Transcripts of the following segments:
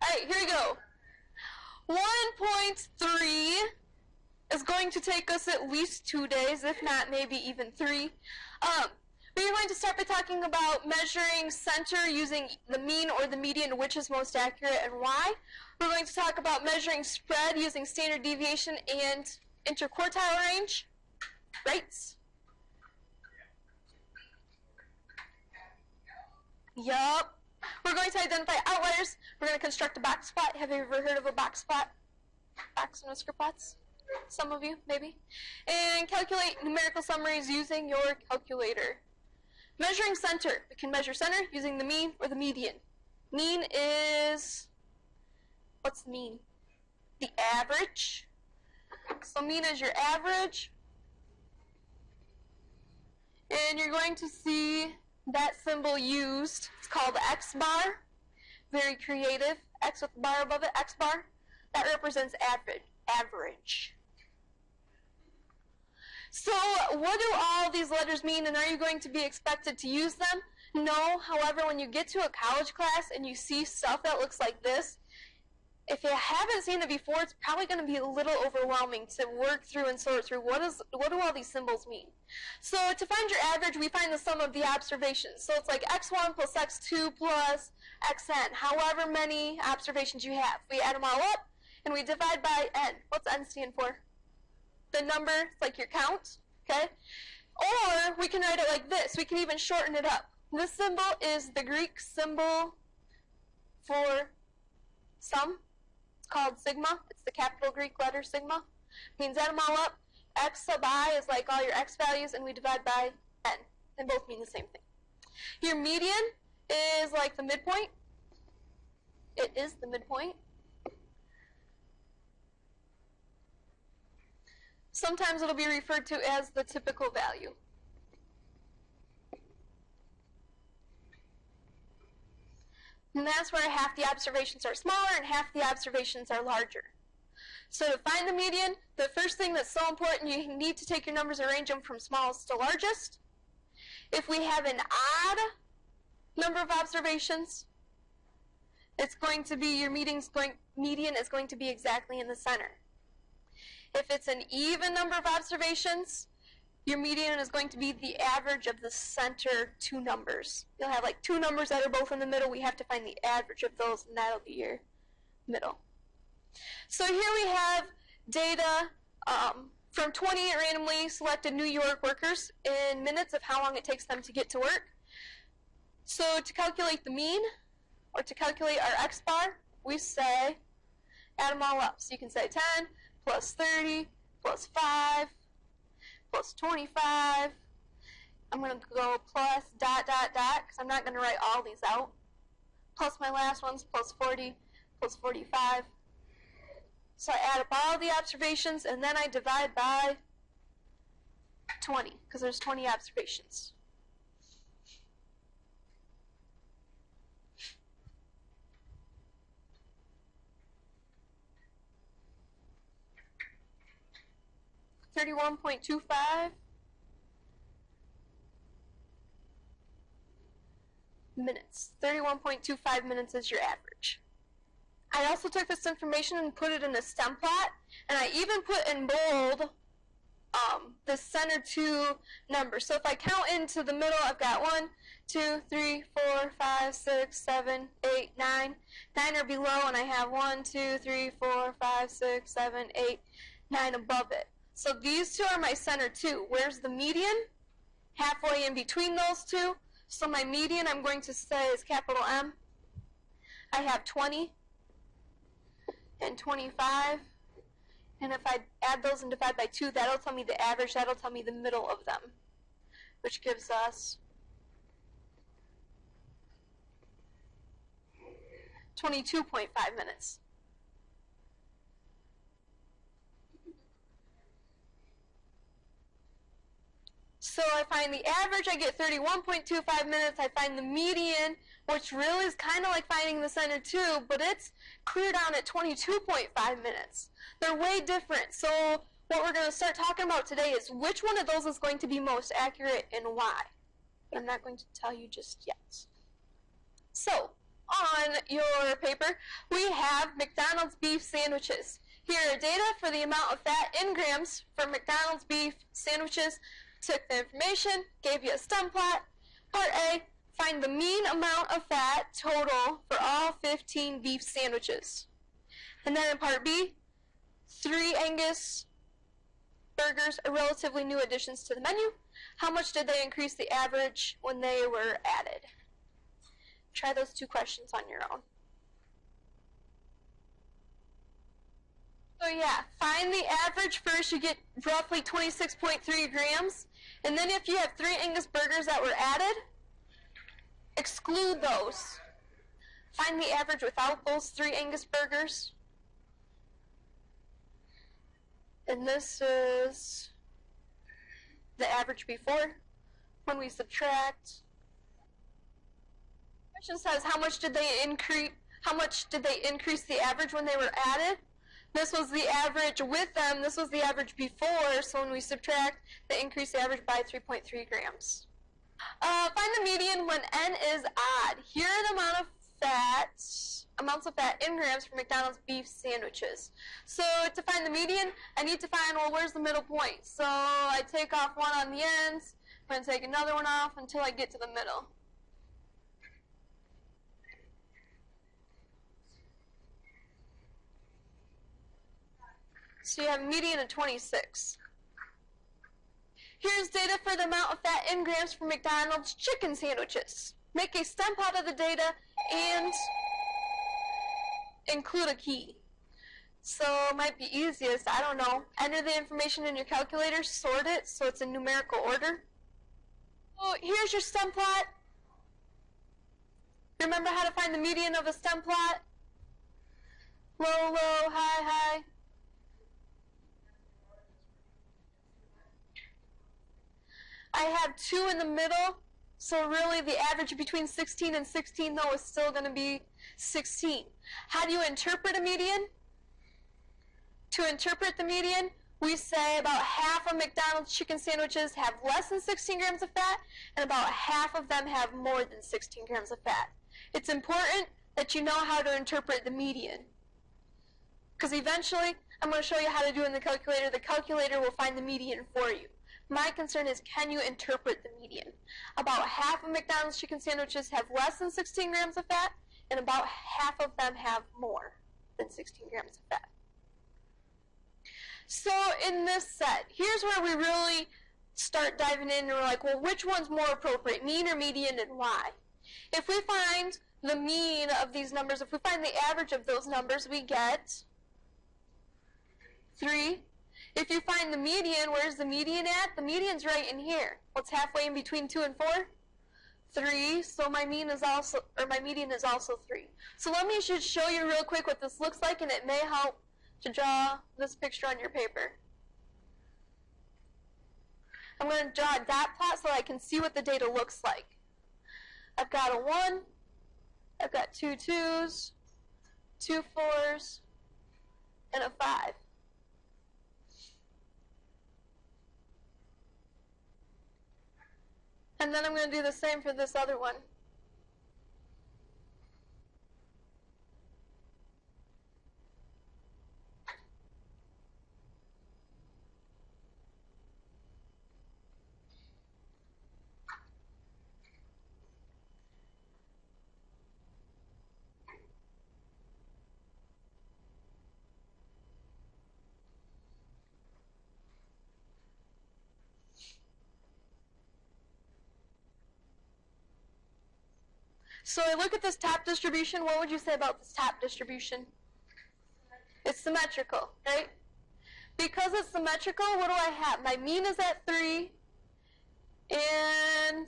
Alright, here we go. 1.3 is going to take us at least 2 days, if not maybe even 3. We're going to start by talking about measuring center using the mean or the median, which is most accurate and why. We're going to talk about measuring spread using standard deviation and interquartile range. Right? Yup. We're going to identify outliers. We're going to construct a box plot. Have you ever heard of a box plot? Box and whisker plots? Some of you, maybe. And calculate numerical summaries using your calculator. Measuring center. We can measure center using the mean or the median. Mean is, what's the mean? The average. So mean is your average. And you're going to see that symbol used. It's called X bar. Very creative. X with the bar above it, X bar. That represents average. So what do all these letters mean, and are you going to be expected to use them? No. However, when you get to a college class and you see stuff that looks like this, if you haven't seen it before, it's probably going to be a little overwhelming to work through and sort through what do all these symbols mean. So to find your average, we find the sum of the observations. So it's like x1 plus x2 plus xn, however many observations you have. We add them all up, and we divide by n. What's n stand for? The number, it's like your count, okay? Or we can write it like this. We can even shorten it up. This symbol is the Greek symbol for sum. Called sigma. It's the capital Greek letter sigma. Means add them all up. X sub I is like all your x values, and we divide by n. They both mean the same thing. Your median is like the midpoint. It is the midpoint. Sometimes it'll be referred to as the typical value. And that's where half the observations are smaller and half the observations are larger. So to find the median, the first thing that's so important, you need to take your numbers and arrange them from smallest to largest. If we have an odd number of observations, it's going to be your median is going to be exactly in the center. If it's an even number of observations, your median is going to be the average of the center two numbers. You'll have like two numbers that are both in the middle. We have to find the average of those, and that'll be your middle. So here we have data from 28 randomly selected New York workers in minutes of how long it takes them to get to work. So to calculate the mean, or to calculate our X bar, we say, add them all up. So you can say 10 plus 30 plus 5 plus 25. I'm going to go plus dot, dot, dot, because I'm not going to write all these out. Plus my last ones, plus 40, plus 45. So I add up all the observations, and then I divide by 20, because there's 20 observations. $31.25 minutes. 31.25 minutes is your average. I also took this information and put it in a stem plot, and I even put in bold the center two numbers. So if I count into the middle, I've got 1, 2, 3, 4, 5, 6, 7, 8, 9. 9 are below, and I have 1, 2, 3, 4, 5, 6, 7, 8, 9 above it. So these two are my center two. Where's the median? Halfway in between those two. So my median I'm going to say is capital M. I have 20 and 25. And if I add those and divide by 2, that'll tell me the average. That'll tell me the middle of them, which gives us 22.5 minutes. So I find the average, I get 31.25 minutes. I find the median, which really is kind of like finding the center two, but it's clear down at 22.5 minutes. They're way different. So what we're going to start talking about today is which one of those is going to be most accurate and why. But I'm not going to tell you just yet. So on your paper, we have McDonald's beef sandwiches. Here are data for the amount of fat in grams for McDonald's beef sandwiches. Took the information, gave you a stem plot. Part A, find the mean amount of fat total for all 15 beef sandwiches. And then in part B, 3 Angus burgers are relatively new additions to the menu. How much did they increase the average when they were added? Try those 2 questions on your own. So yeah, find the average first. You get roughly 26.3 grams. And then if you have 3 Angus burgers that were added, exclude those. Find the average without those 3 Angus burgers. And this is the average before. When we subtract, the question says how much did they increase the average when they were added? This was the average with them. This was the average before. So when we subtract, they increase the average by 3.3 grams. Find the median when n is odd. Here are the amounts of fat in grams for McDonald's beef sandwiches. So to find the median, I need to find, well, where's the middle point? So I take off one on the ends. I'm going to take another one off until I get to the middle. So you have a median of 26. Here's data for the amount of fat in grams for McDonald's chicken sandwiches. Make a stem plot of the data and include a key. So it might be easiest, I don't know, enter the information in your calculator, sort it so it's in numerical order. So here's your stem plot. Remember how to find the median of a stem plot? Low, low, high, high. I have 2 in the middle, so really the average between 16 and 16 though is still going to be 16. How do you interpret a median? To interpret the median, we say about half of McDonald's chicken sandwiches have less than 16 grams of fat, and about half of them have more than 16 grams of fat. It's important that you know how to interpret the median, because eventually I'm going to show you how to do it in the calculator. The calculator will find the median for you. My concern is, can you interpret the median? About half of McDonald's chicken sandwiches have less than 16 grams of fat, and about half of them have more than 16 grams of fat. So in this set, here's where we really start diving in and we're like, well, which one's more appropriate, mean or median, and why? If we find the mean of these numbers, if we find the average of those numbers, we get 3. If you find the median, where's the median at? The median's right in here. What's halfway in between 2 and 4? 3. So my median is also 3. So let me just show you real quick what this looks like, and it may help to draw this picture on your paper. I'm going to draw a dot plot so I can see what the data looks like. I've got a 1, I've got 2 2s, 2 4s, and a 5. And then I'm going to do the same for this other one. So I look at this top distribution. What would you say about this top distribution? It's symmetrical, right? Because it's symmetrical, what do I have? My mean is at 3, and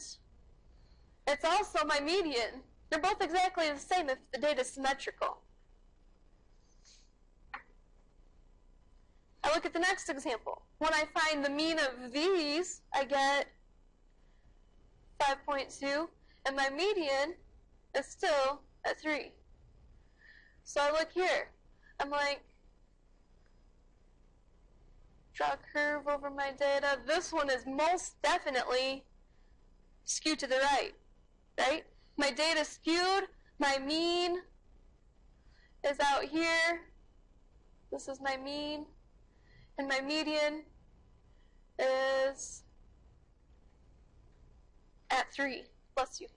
it's also my median. They're both exactly the same if the data is symmetrical. I look at the next example. When I find the mean of these, I get 5.2, and my median is still at 3. So I look here. I'm like, draw a curve over my data. This one is most definitely skewed to the right, right? My data skewed, my mean is out here. This is my mean. And my median is at 3. Bless you.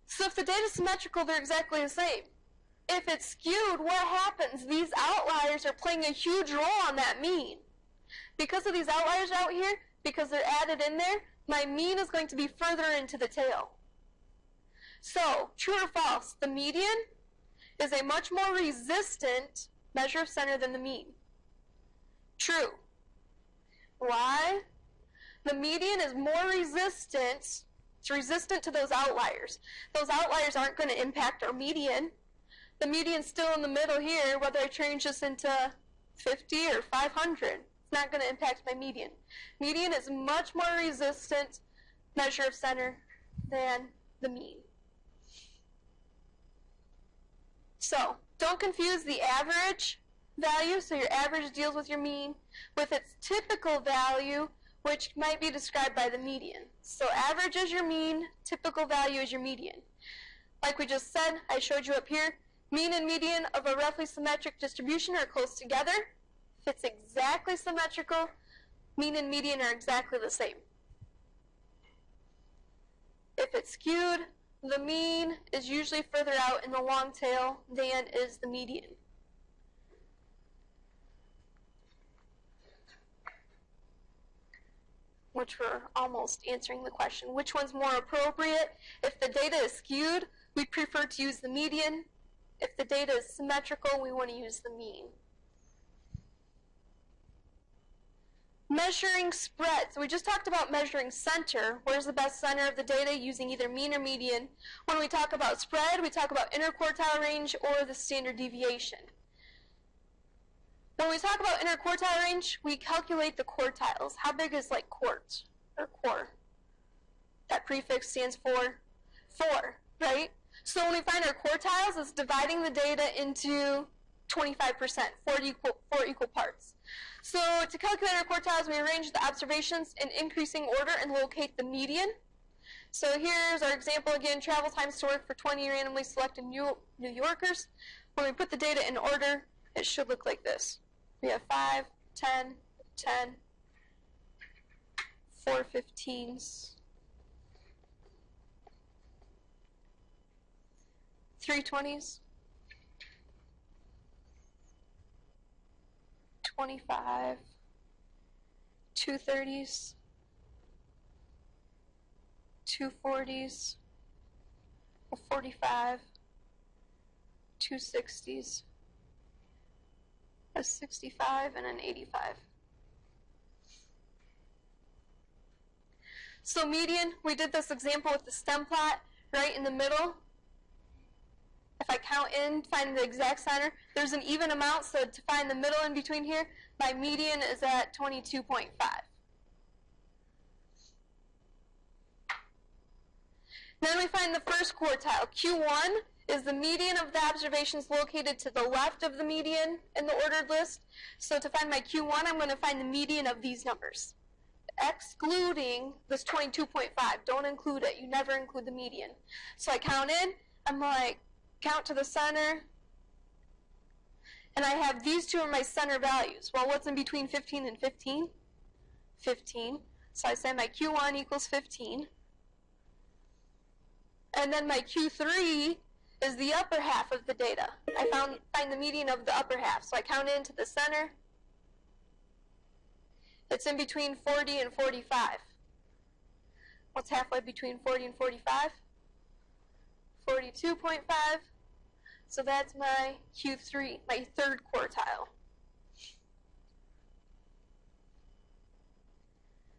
So if the data is symmetrical, they're exactly the same. If it's skewed, what happens? These outliers are playing a huge role on that mean. Because of these outliers out here, because they're added in there, my mean is going to be further into the tail. So, true or false, the median is a much more resistant measure of center than the mean. True. Why? The median is more resistant. It's resistant to those outliers. Those outliers aren't going to impact our median. The median's still in the middle here, whether I change this into 50 or 500. It's not going to impact my median. Median is much more resistant measure of center than the mean. So, don't confuse the average value, so your average deals with your mean, with its typical value, which might be described by the median. So average is your mean, typical value is your median. Like we just said, I showed you up here, mean and median of a roughly symmetric distribution are close together. If it's exactly symmetrical, mean and median are exactly the same. If it's skewed, the mean is usually further out in the long tail than is the median. Which we're almost answering the question. Which one's more appropriate? If the data is skewed, we prefer to use the median. If the data is symmetrical, we want to use the mean. Measuring spread. So we just talked about measuring center. Where's the best center of the data using either mean or median? When we talk about spread, we talk about interquartile range or the standard deviation. When we talk about interquartile range, we calculate the quartiles. How big is like quart or core? That prefix stands for 4, right? So when we find our quartiles, it's dividing the data into 25%, 4 equal parts. So to calculate our quartiles, we arrange the observations in increasing order and locate the median. So here's our example again, travel times to work for 20 randomly selected New Yorkers. When we put the data in order, it should look like this. We have 5, 10, 10, 4 15s, 3 20s, 25, 2 30s, 2 40s, a 45, 2 60s, a 65, and an 85. So median, we did this example with the stem plot right in the middle. If I count in, find the exact center, there's an even amount, so to find the middle in between here, my median is at 22.5. Then we find the first quartile. Q1 is the median of the observations located to the left of the median in the ordered list. So to find my Q1, I'm going to find the median of these numbers, excluding this 22.5. Don't include it. You never include the median. So I count in. I'm like, count to the center. And I have these two are my center values. Well, what's in between 15 and 15? 15. So I say my Q1 equals 15. And then my Q3 is the upper half of the data. I find the median of the upper half. So I count into the center. It's in between 40 and 45. What's halfway between 40 and 45? 42.5. So that's my Q3, my third quartile.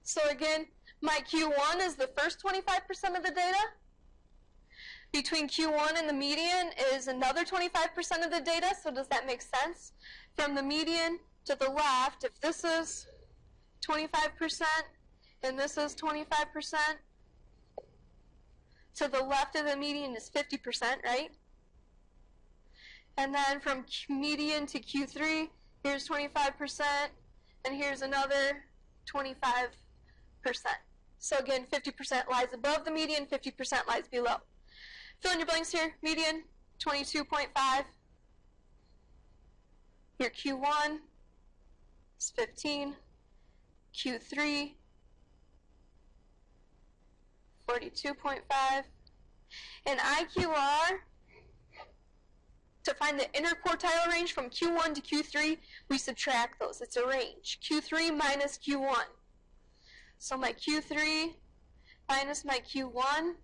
So again, my Q1 is the first 25% of the data. Between Q1 and the median is another 25% of the data, so does that make sense? From the median to the left, if this is 25% and this is 25%, to the left of the median is 50%, right? And then from median to Q3, here's 25%, and here's another 25%. So again, 50% lies above the median, 50% lies below. Fill in your blanks here. Median, 22.5. Your Q1 is 15. Q3, 42.5. And IQR, to find the interquartile range from Q1 to Q3, we subtract those. It's a range. Q3 minus Q1. So my Q3 minus my Q1,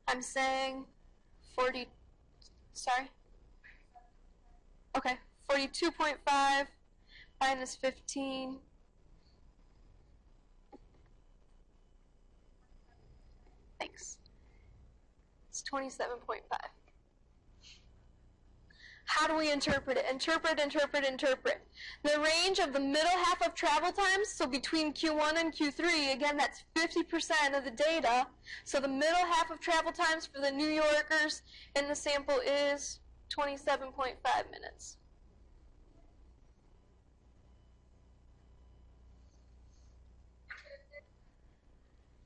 I'm saying 42.5 minus 15. Thanks. It's 27.5. How do we interpret it? Interpret. The range of the middle half of travel times, so between Q1 and Q3, again, that's 50% of the data. So the middle half of travel times for the New Yorkers in the sample is 27.5 minutes.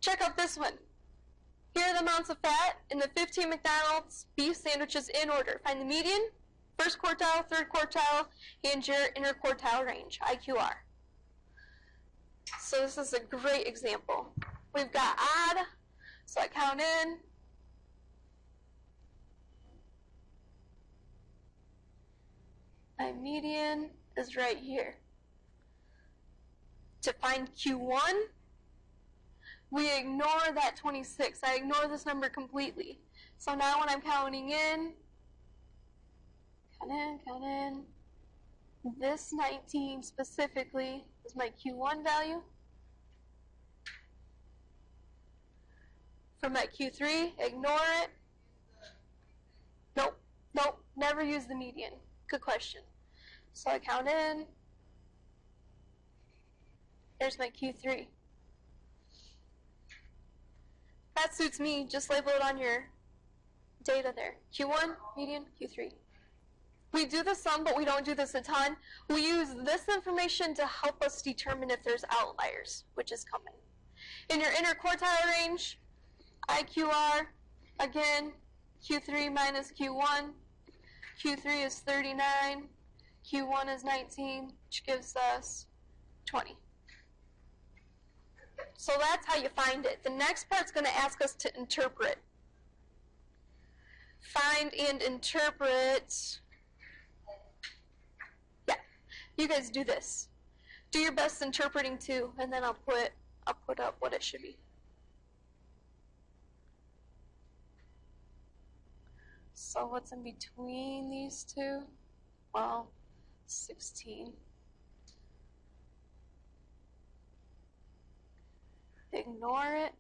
Check out this one. Here are the amounts of fat in the 15 McDonald's beef sandwiches in order. Find the median, first quartile, third quartile, and your interquartile range, IQR. So this is a great example. We've got odd, so I count in. My median is right here. To find Q1, we ignore that 26. I ignore this number completely. So now when I'm counting in, count in, this 19 specifically is my Q1 value. For my Q3, ignore it. Nope, never use the median. Good question. So I count in. There's my Q3. That suits me. Just label it on your data there. Q1, median, Q3. We do the sum, but we don't do this a ton. We use this information to help us determine if there's outliers, which is coming. In your interquartile range, IQR, again, Q3 minus Q1. Q3 is 39. Q1 is 19, which gives us 20. So that's how you find it. The next part's going to ask us to interpret. Find and interpret. Yeah, you guys do this. Do your best interpreting too, and then I'll put up what it should be. So what's in between these two? Well, 16. Ignore it.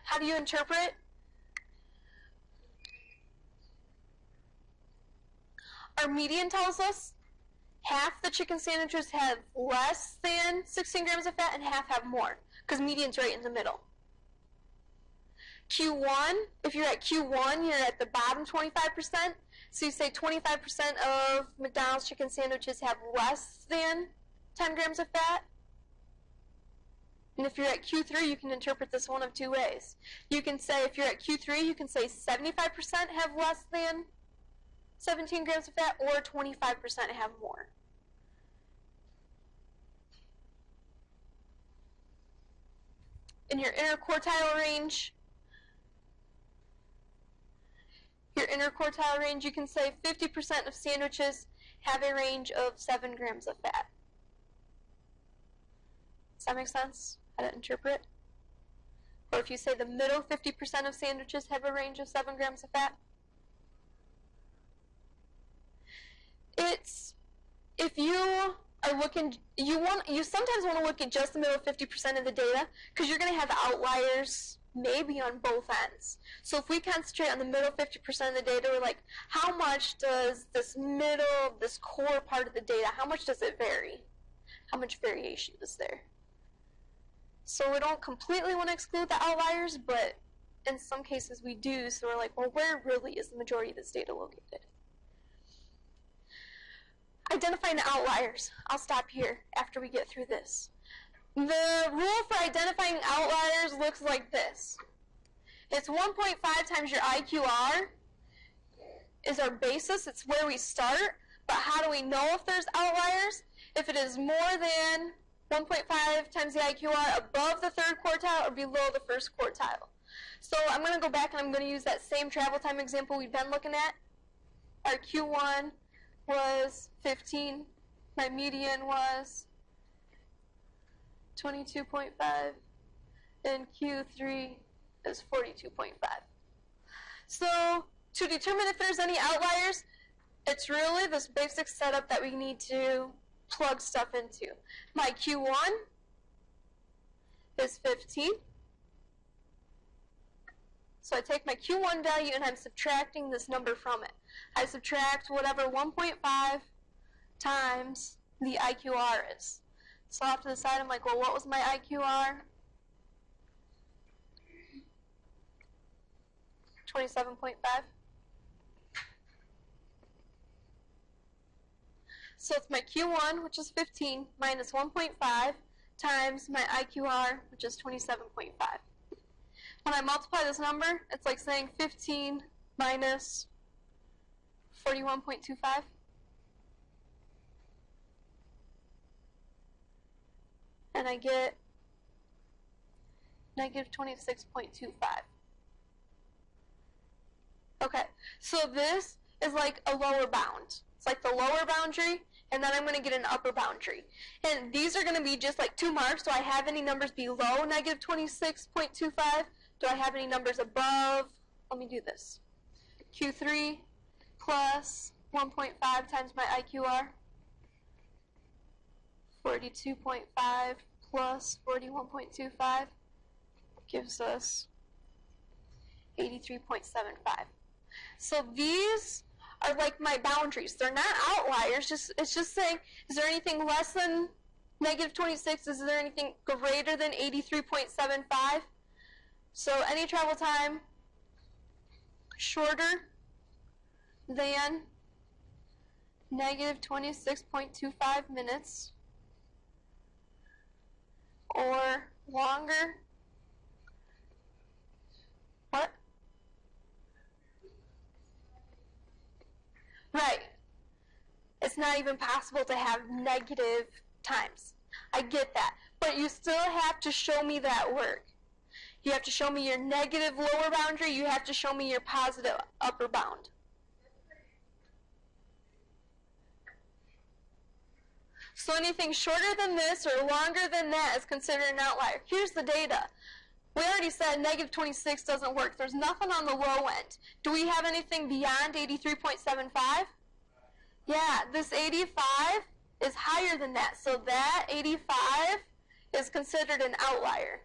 How do you interpret? Our median tells us half the chicken sandwiches have less than 16 grams of fat and half have more, because median's right in the middle. Q1, if you're at Q1, you're at the bottom 25%. So you say 25% of McDonald's chicken sandwiches have less than 10 grams of fat. And if you're at Q3, you can interpret this one of two ways. You can say, if you're at Q3, you can say 75% have less than 17 grams of fat, or 25% have more. In your interquartile range, you can say 50% of sandwiches have a range of 7 grams of fat. Does that make sense? How to interpret? Or if you say the middle 50% of sandwiches have a range of 7 grams of fat. If you looking, you sometimes want to look at just the middle 50% of the data, because you're going to have outliers maybe on both ends. So if we concentrate on the middle 50% of the data, we're like, how much does this core part of the data, how much does it vary? How much variation is there? So we don't completely want to exclude the outliers, but in some cases we do, so we're like, well, where really is the majority of this data located? Identifying the outliers. I'll stop here after we get through this. The rule for identifying outliers looks like this. It's 1.5 times your IQR is our basis. It's where we start. But how do we know if there's outliers? If it is more than 1.5 times the IQR above the third quartile or below the first quartile. So I'm going to go back and I'm going to use that same travel time example we've been looking at. Our Q1 was 15. My median was 22.5. And Q3 is 42.5. So to determine if there's any outliers, it's really this basic setup that we need to plug stuff into. My Q1 is 15. So I take my Q1 value and I'm subtracting this number from it. I subtract whatever 1.5 times the IQR is. So off to the side, I'm like, well, what was my IQR? 27.5. So it's my Q1, which is 15, minus 1.5 times my IQR, which is 27.5. When I multiply this number, it's like saying 15 minus 41.25. And I get negative 26.25. Okay, so this is like a lower bound. It's like the lower boundary, and then I'm going to get an upper boundary. And these are going to be just like 2 marks. Do I have any numbers below negative 26.25? Do I have any numbers above? Let me do this. Q3 plus 1.5 times my IQR. 42.5 plus 41.25 gives us 83.75. So these are like my boundaries. They're not outliers. It's just saying, is there anything less than negative 26? Is there anything greater than 83.75? So any travel time shorter than negative 26.25 minutes or longer. What? Right. It's not even possible to have negative times. I get that. But you still have to show me that work. You have to show me your negative lower boundary. You have to show me your positive upper bound. So anything shorter than this or longer than that is considered an outlier. Here's the data. We already said negative 26 doesn't work. There's nothing on the low end. Do we have anything beyond 83.75? Yeah, this 85 is higher than that. So that 85 is considered an outlier.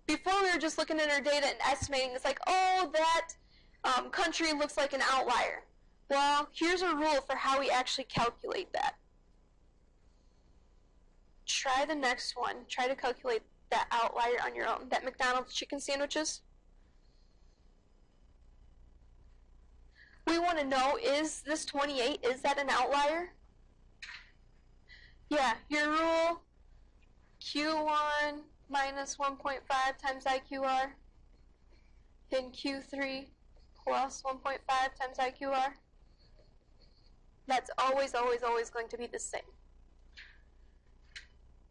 Before we were just looking at our data and estimating. It's like, oh, that country looks like an outlier. Well, here's a rule for how we actually calculate that. Try the next one. Try to calculate that outlier on your own. That McDonald's chicken sandwiches. We want to know, is this 28, is that an outlier? Yeah, your rule, Q1 minus 1.5 times IQR, then Q3 plus 1.5 times IQR. That's always, always, always going to be the same.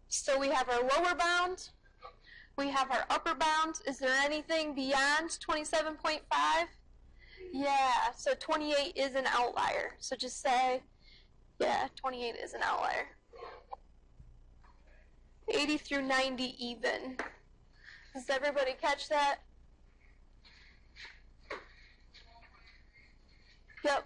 So we have our lower bound. We have our upper bound. Is there anything beyond 27.5? Yeah, so 28 is an outlier. So just say, yeah, 28 is an outlier. 80 through 90 even. Does everybody catch that? Yep.